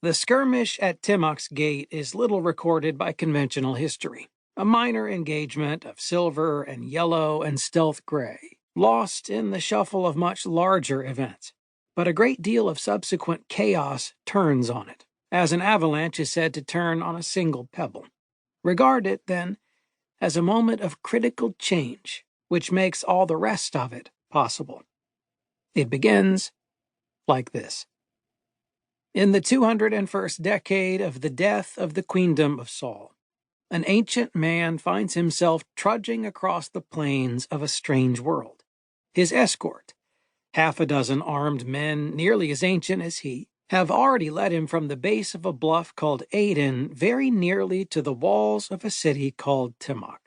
The skirmish at Timok's Gate is little recorded by conventional history. A minor engagement of silver and yellow and stealth gray, lost in the shuffle of much larger events. But a great deal of subsequent chaos turns on it, as an avalanche is said to turn on a single pebble. Regard it, then, as a moment of critical change, which makes all the rest of it possible. It begins like this. In the 201st decade of the death of the Queendom of Sol, an ancient man finds himself trudging across the plains of a strange world. His escort, half a dozen armed men nearly as ancient as he, have already led him from the base of a bluff called Aden very nearly to the walls of a city called Timok.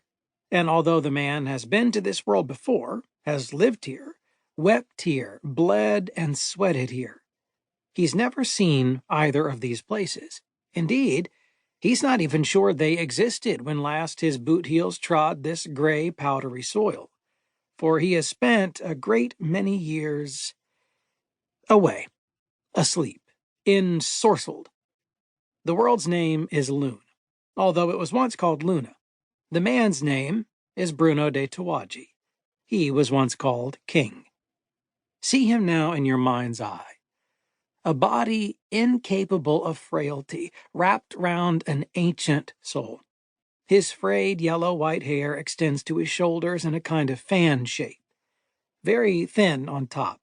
And although the man has been to this world before, has lived here, wept here, bled and sweated here, he's never seen either of these places. Indeed, he's not even sure they existed when last his boot heels trod this gray, powdery soil, for he has spent a great many years away, asleep, ensorcelled. The world's name is Lune, although it was once called Luna. The man's name is Bruno de Tawaji. He was once called King. See him now in your mind's eye. A body incapable of frailty, wrapped round an ancient soul. His frayed yellow-white hair extends to his shoulders in a kind of fan shape, very thin on top.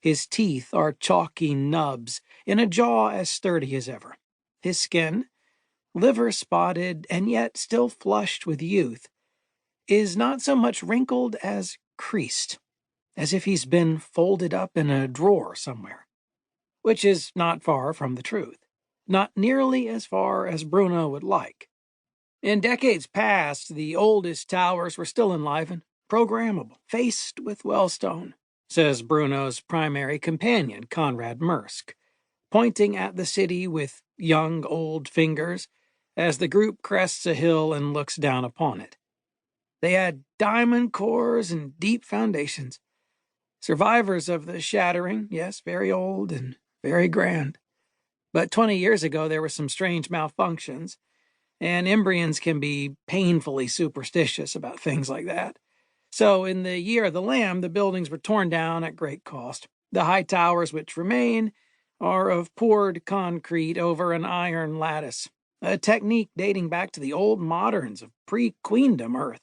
His teeth are chalky nubs in a jaw as sturdy as ever. His skin, liver-spotted and yet still flushed with youth, is not so much wrinkled as creased, as if he's been folded up in a drawer somewhere. Which is not far from the truth. Not nearly as far as Bruno would like. In decades past, the oldest towers were still enlivened, programmable, faced with wellstone, says Bruno's primary companion, Conrad Mursk, pointing at the city with young old fingers as the group crests a hill and looks down upon it. They had diamond cores and deep foundations. Survivors of the shattering, yes, very old and very grand. But 20 years ago, there were some strange malfunctions, and Imbrians can be painfully superstitious about things like that. So in the year of the Lamb, the buildings were torn down at great cost. The high towers which remain are of poured concrete over an iron lattice, a technique dating back to the old moderns of pre-Queendom Earth.